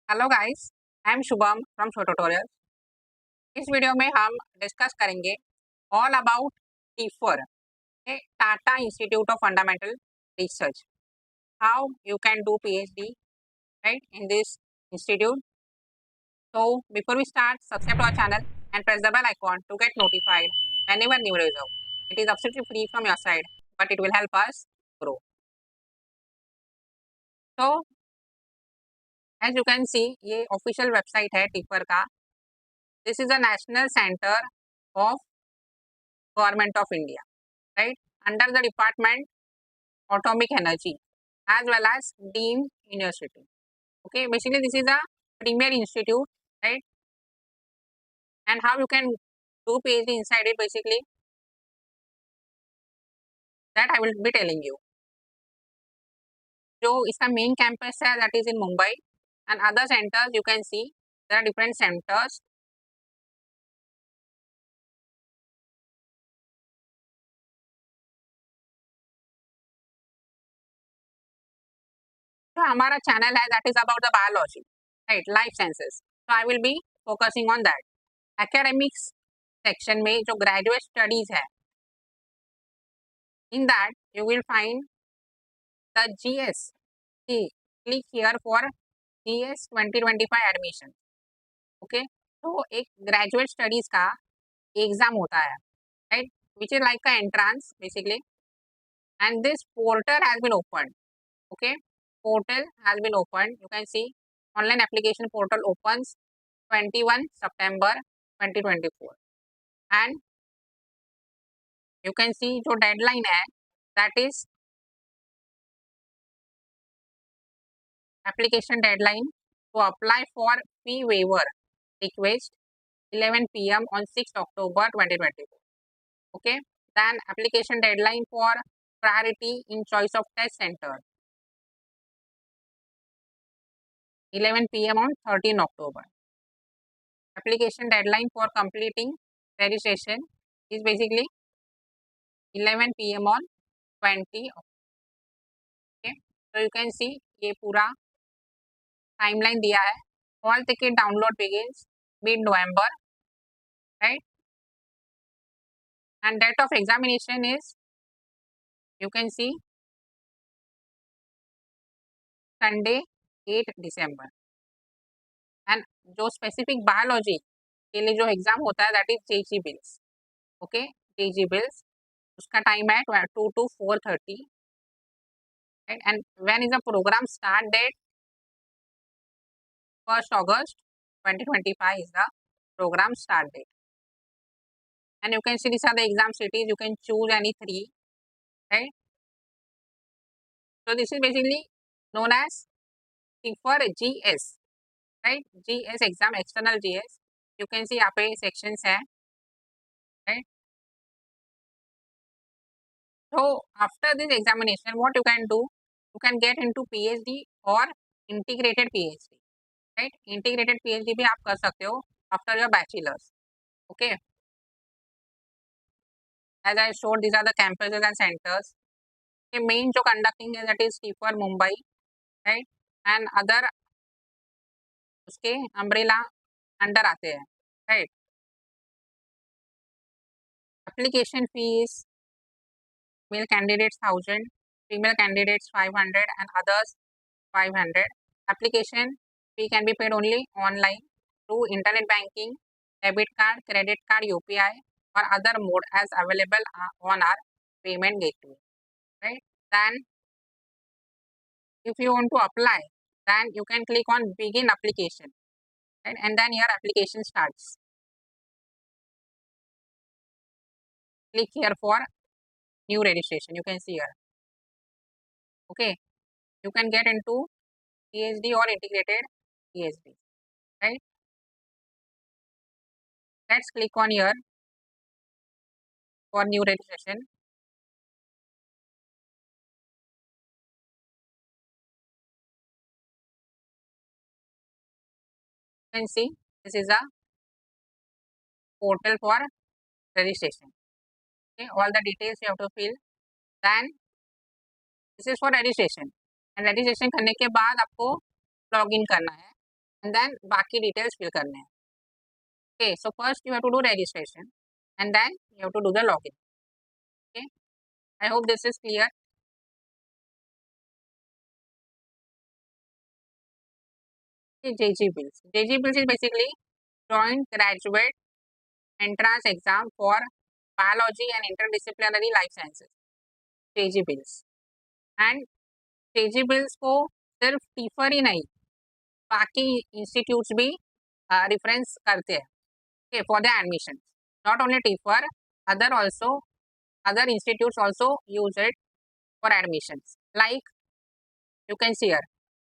Hello guys, I am Shubham from show tutorial. इस video में हम डिस्कस करेंगे all about TIFR, Tata institute of fundamental research, how you can do PhD right in this institute. So before we start, subscribe to our channel and press the bell icon to get notified whenever new videos out. It is absolutely free from your side, but it will help us grow. So as you can see, ये official website है TIFR का। This is a national centre of government of India, right, under the department atomic energy as well as deemed university. Okay, basically this is a premier institute, right, and how you can do PhD inside it, basically that I will be telling you. जो इसका main campus है that is in Mumbai, and other centers you can see there are different centers. तो हमारा channel है that is about the biology, right, life sciences, so I will be focusing on that. Academics section में जो graduate studies है, in that you will find the GS. See, click here for GS 2025 admission. Okay, तो एक graduate studies का exam होता है, right, which is like का entrance basically, and this portal has been open. Okay, portal has been opened. You can see online application portal opens 21 September 2024, and you can see जो deadline है that is application deadline to apply for fee waiver request 11 p.m. on 6th October 2024. Okay, then application deadline for priority in choice of test center 11 p.m. on 13 October. Application deadline for completing registration is basically 11 p.m. on 20 October. Okay, so you can see ये पूरा timeline दिया है. All ticket download begins mid-November, right, and date of examination is, you can see, Sunday 8 December. And जो specific biology के लिए जो exam होता है that is JG Bills. Okay, JG Bills उसका टाइम है 2 to 4:30, and when is the programme start date 1st August 2025 is the program start date. And you can see these are the exam cities, you can choose any three, right. So this is basically known as for GS, right, GS exam, external GS. you can see यहाँ पे sections है, right. So after this examination, what you can do, you can get into PhD or integrated PhD, right. Integrated PhD भी आप कर सकते हो after your bachelor's. Okay, as I showed, these are the campuses and centers. The main जो conducting है that is TIFR Mumbai, right, and other उसके umbrella under आते हैं, right. Application fees, male candidates 1000, female candidates 500, and others 500. Application fee can be paid only online through internet banking, debit card, credit card, UPI, or other mode as available on our payment gateway, right. Then if you want to apply, then you can click on begin application, right, and then your application starts. Click here for new registration, you can see here. Okay, you can get into PhD or integrated PhD, right. Let's click on here for new registration. You can see this is a portal for registration. Okay, all the details you have to fill. Then this is for registration, and registration करने के बाद आपको login करना है, and then बाकी details fill करने हैं. Okay, so first you have to do registration and then you have to do the login. Okay, I hope this is clear. JG Bills. JG Bills is basically Joint Graduate Entrance Exam for Biology and Interdisciplinary Life Sciences. JG Bills. And JG Bills को सिर्फ TIFR ही नहीं, बाकी institutes भी reference करते हैं. Okay, for the admission. Not only TIFR, other institutes also use it for admissions. Like you can see here,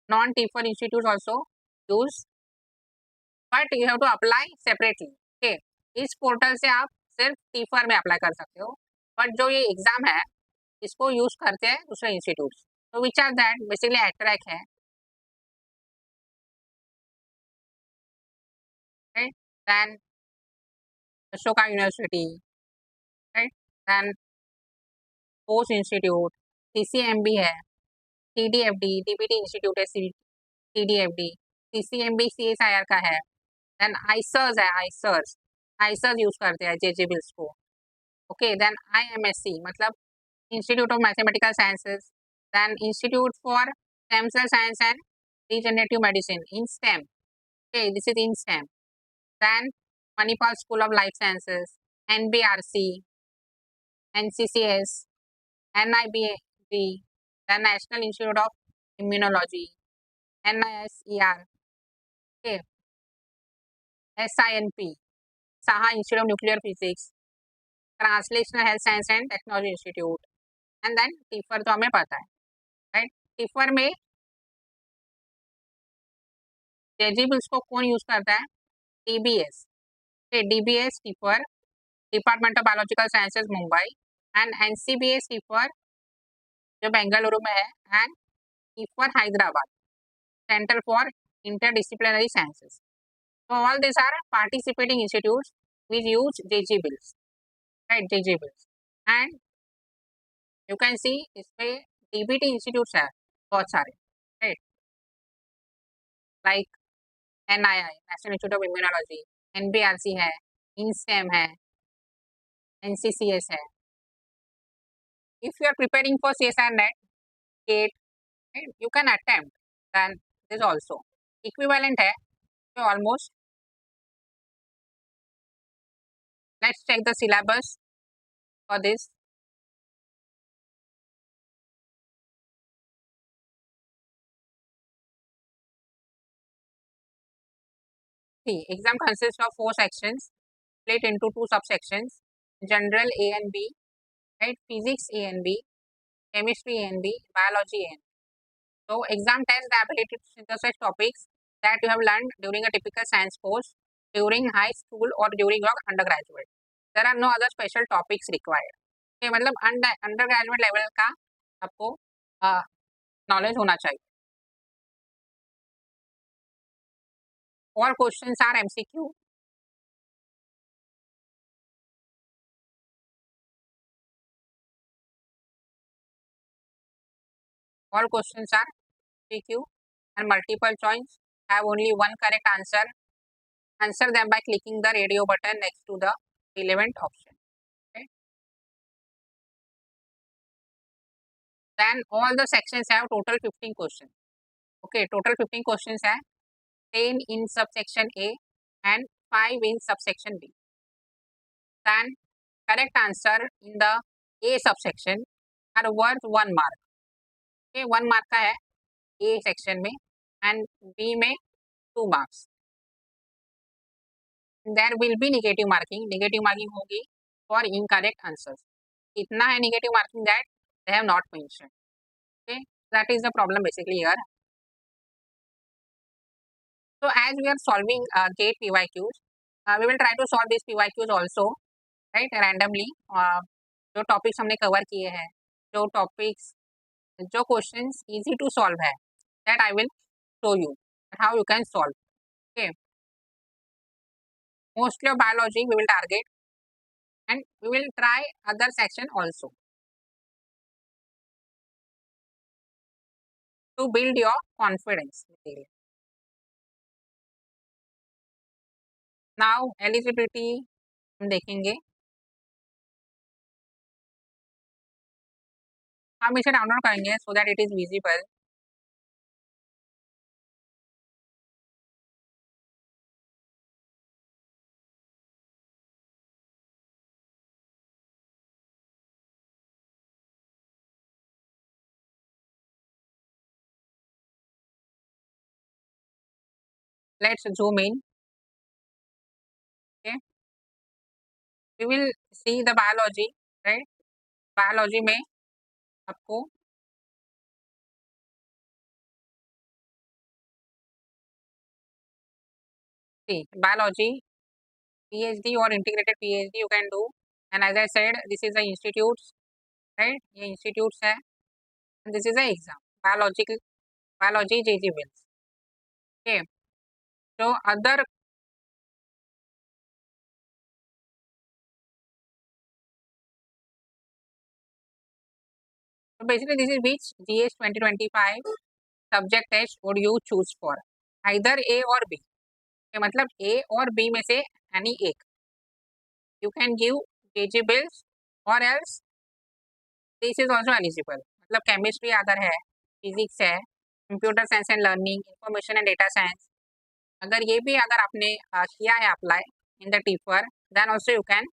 non-TIFR institutes also use, but you have to apply separately. Okay, इस portal से आप सिर्फ TIFR में apply कर सकते हो, but जो ये एग्जाम है इसको यूज करते हैं दूसरे इंस्टीट्यूट्स. तो विच आर दैट बेसिकली एट्रैक है, right, then Ashoka university, right, then post institute, CCMB है, TDFD, DBT इंस्टीट्यूट है, TDFD, CCMB CSIR का है, देन आइसर्स है, आइसर्स यूज करते हैं JG Bills को. ओके, देन IMSC मतलब institute of mathematical sciences, then institute for stem cell science and regenerative medicine in STEM. Okay, this is in STEM. Then Manipal school of life sciences, NBRC, NCCS, NIBG, the National Institute of Immunology, NISER, okay, SINP, Saha Institute of Nuclear Physics, Translational Health Science and Technology Institute, and then TIFR तो हमें पता है, right. TIFR में JG Bills को कौन use करता है? DBS. DBS TIFR, department of biological sciences Mumbai, and NCBS TIFR जो बेंगलुरु में है, and TIFR Hyderabad, Center for Interdisciplinary Sciences. So all these are participating institutes which use JG Bills, right? JG Bills, and you can see इसमें DBT institutes है बहुत सारे, right? Like NII, National Institute of Immunology, NBRC है, INSTEM है, NCCS है. If you are preparing for CSIR NET, GATE, right, you can attempt. Then this also equivalent है, so almost. Let's check the syllabus for this. See, exam consists of 4 sections, split into 2 subsections: general A and B, right? Physics A and B, chemistry A and B, biology A and B. So exam tests the ability to synthesize topics that you have learned during a typical science course, during high school or during your undergraduate. There are no other special topics required. Okay, मतलब undergraduate level का आपको knowledge होना चाहिए. All questions are MCQ. All questions are MCQ and multiple choice. Have only one correct answer. Answer them by clicking the radio button next to the relevant option. Okay. Then all the sections have total 15 questions. Okay, total 15 questions है, 10 in subsection A and 5 in subsection B. Then correct answer in the A subsection are worth 1 mark. Okay, 1 mark का है A section में and B में 2 marks. There will be negative marking. Negative marking होगी for incorrect answers. इतना है negative marking that they have not mentioned. Okay, that is the problem basically here. So as we are solving GATE PYQs, we will try to solve these PYQs also, right, randomly. जो topics हमने cover किए हैं, जो topics, जो questions easy to solve है, that I will show you how you can solve. Okay, mostly of biology we will target, and we will try other section also to build your confidence. Now eligibility हम देखेंगे। हम इसे download करेंगे so that it is visible. Let's zoom in. Okay, we will see the biology, right. Biology में आपको biology PhD or integrated PhD you can do, and as I said this is the institutes, right, ये institutes है, and this is the exam biological biology JG Wills। okay, so other so basically this is which GS 2025 subject test would you choose for, either A or B। मतलब A और B में से any एक you can give JG Wills, or else this is also eligible। मतलब chemistry अगर है, physics है, computer science and learning, information and data science, अगर ये भी अगर आपने किया है apply in the TIFR, then also you can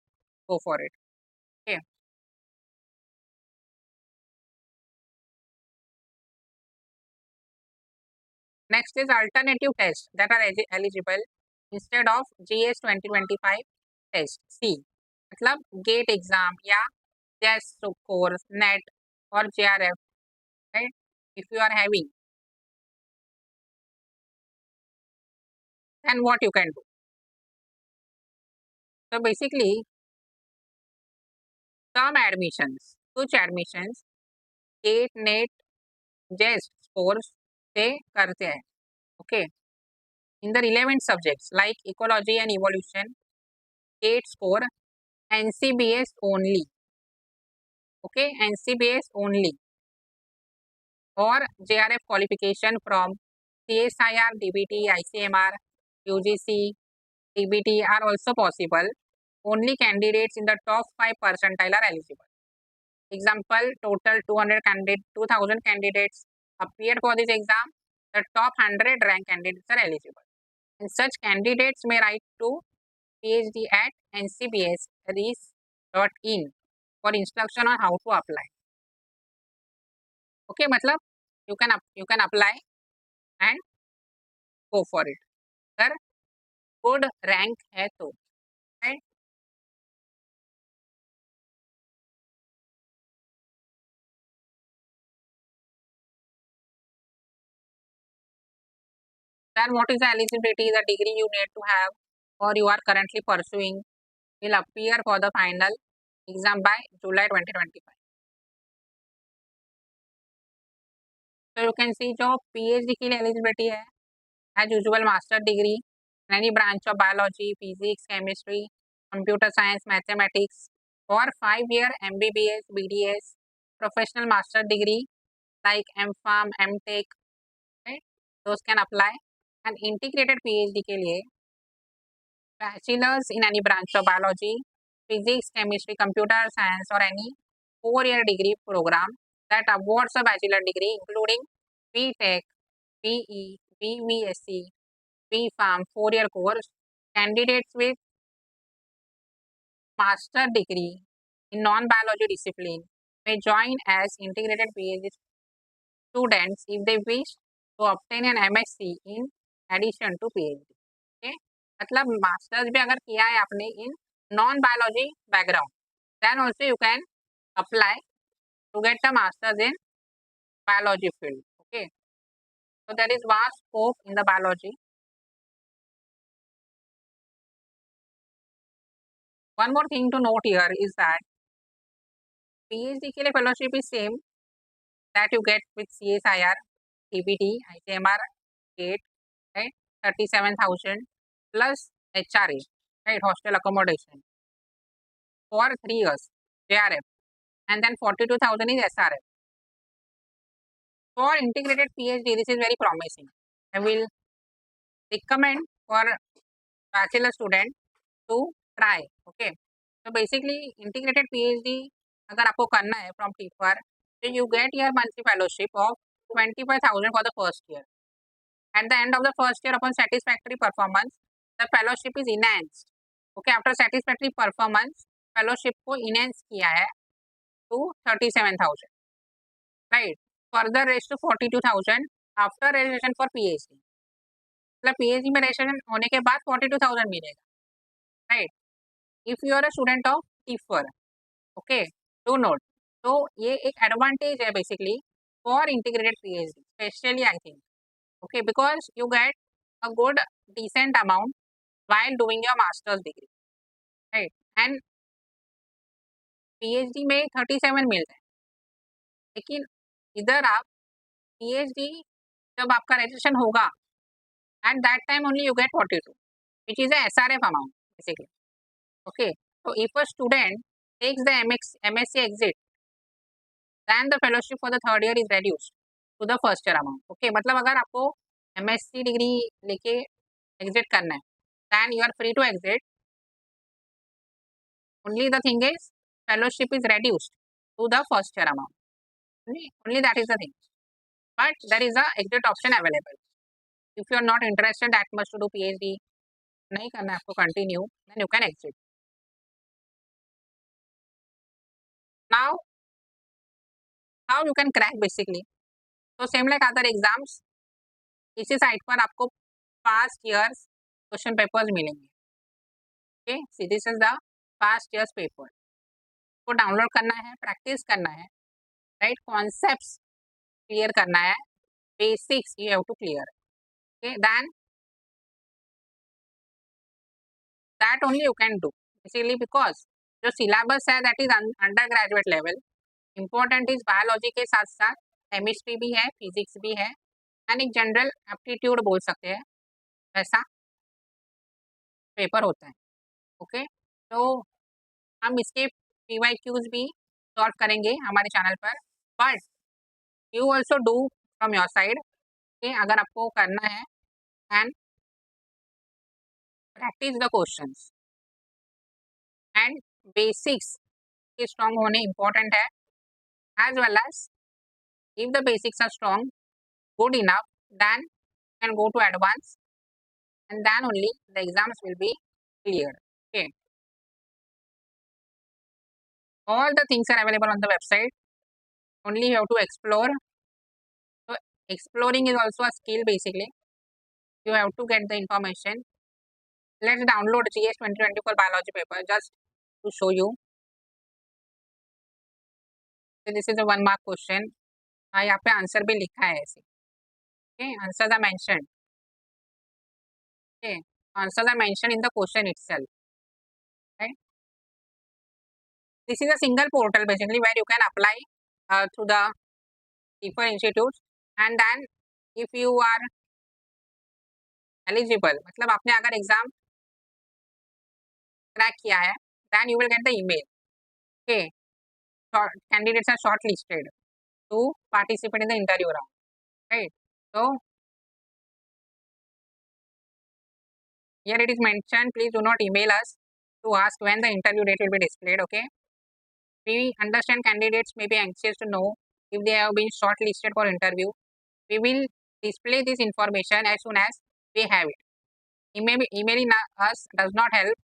go for it. Okay, next is alternative test that are eligible instead of GS 2025 test see. मतलब GATE exam या JEST course NET और JRF, right, if you are having, then what you can do? So basically some admissions, कुछ admissions gate net जेस्ट scores से करते हैं। Okay, in the relevant subjects like ecology and evolution, GATE score NCBS only, okay, NCBS only, or JRF qualification from CSIR, DBT, ICMR, UGC, DBT are also possible. Only candidates in the top 5 percentile are eligible. Example, total 2,000 candidates appeared for this exam. The top 100 rank candidates are eligible. And such candidates may write to PhD at ncbs.ris.in for instruction on how to apply। Okay, मतलब you can apply and go for it। अगर good rank है तो, right? Then what is the eligibility, the degree you need to have or you are currently pursuing will appear for the final exam by July 2025। So you can see जो PhD के लिए eligibility है, as usual master degree in any branch of biology, physics, chemistry, computer science, mathematics, for 5-year MBBS, BDS, professional master degree like MPharm, MTech, right? Those can apply। and integrated PhD के लिए bachelor's in any branch of biology, physics, chemistry, computer science, or any 4-year degree program that awards a bachelor degree including BTech, BE, BVSC, BPharm 4-year course। Candidates with master degree in non-biology discipline may join as integrated PhD students if they wish to obtain an MSc in addition to PhD। okay? मतलब masters भी अगर किया है आपने in non biology background, then also you can apply to get the masters in biology field। okay, so there is vast scope in the biology। one more thing to note here is that PhD के लिए fellowship is same that you get with CSIR, DBT, ICMR, GATE, right, 37,000 plus HRA, right, hostel accommodation for 3 years, JRF, and then 42,000 is SRF। For integrated PhD, this is very promising। I will recommend for bachelor student to try. Okay, so basically integrated PhD अगर आपको करना है from TIFR, so you get your monthly fellowship of 25,000 for the first year. At the end of the first year, upon satisfactory performance, the fellowship is enhanced. Okay, after satisfactory performance, fellowship को enhance किया है to 37,000. Right. Further raised to 42,000 after registration for PhD. मतलब PhD में registration होने के बाद 42,000 मिलेगा. Right. If you are a student of TIFR, okay, do note. तो ये एक advantage है basically for integrated PhD, especially I think. Okay, because you get a good decent amount while doing your master's degree, right? And PhD में 37 मिलता है, लेकिन इधर आप PhD जब आपका registration होगा, at that time only you get 42, which is a SRF amount basically. Okay, so if a student takes the MSc exit, then the fellowship for the third year is reduced to the first year amount. Okay, मतलब अगर आपको MSc degree लेके exit करना है, then you are free to exit. Only the thing is fellowship is reduced to the first year amount. Only that is the thing. But there is a exit option available. If you are not interested that much to do PhD, नहीं करना है आपको continue, then you can exit. Now, how you can crack basically? So same like other exams, इसी site पर आपको past years question papers मिलेंगे. Okay, so this is the past years paper. को download करना है, प्रैक्टिस करना है, right? Concepts clear करना है, basics you have to clear. Okay, then that only you can do basically because जो syllabus है that is under graduate level. Important is biology के साथ साथ केमिस्ट्री भी है, फिजिक्स भी है, एंड एक जनरल एप्टीट्यूड बोल सकते हैं, वैसा पेपर होता है. ओके, तो हम इसके PYQs भी सॉल्व करेंगे हमारे चैनल पर, but you also do from your side. अगर आपको करना है and practice the questions and basics के स्ट्रॉन्ग होने इम्पोर्टेंट है, as well as if the basics are strong good enough, then you can go to advanced, and then only the exams will be cleared. Okay, all the things are available on the website, only you have to explore. So exploring is also a skill basically. You have to get the information. Let's download GS 2024 biology paper just to show you. So this is a 1 mark question. यहाँ पे answer भी लिखा है ऐसे. Okay, answers are mentioned. Okay, answers are mentioned in the question itself. Right. This is a single portal basically where you can apply to the different institutes, and then if you are eligible, मतलब आपने अगर exam crack किया है, then you will get the email. Okay, candidates are shortlisted to participate in the interview round, right? So here it is mentioned, please do not email us to ask when the interview date will be displayed. Okay, we understand candidates may be anxious to know if they have been shortlisted for interview. We will display this information as soon as we have it. Emailing us does not help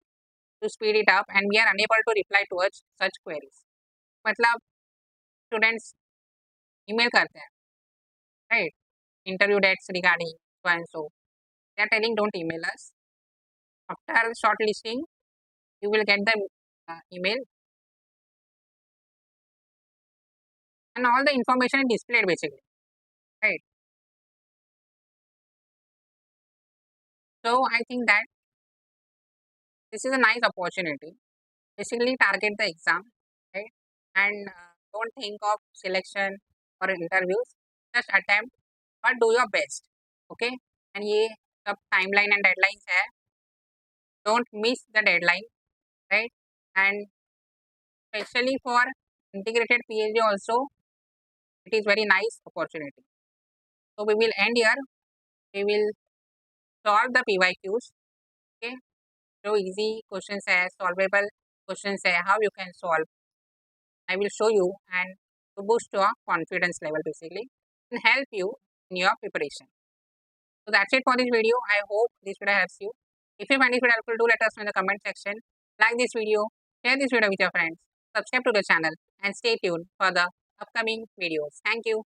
to speed it up, and we are unable to reply towards such queries. मतलब students email करते हैं, right? Interview dates regarding so and so. They are telling don't email us. After shortlisting, you will get the email, and all the information is displayed basically, right? So I think that this is a nice opportunity. Basically target the exam, right? And don't think of selection or interviews. Just attempt, but do your best. Okay? And ये सब timeline and deadlines है. Don't miss the deadline, right? And especially for integrated PhD also, it is very nice opportunity. So we will end here. We will solve the PYQs. Okay? जो easy questions है, solvable questions है, how you can solve. I will show you and to boost your confidence level basically and help you in your preparation. So that's it for this video. I hope this video helps you. If you find this video helpful, do let us know in the comment section. Like this video, share this video with your friends, subscribe to the channel and stay tuned for the upcoming videos. Thank you.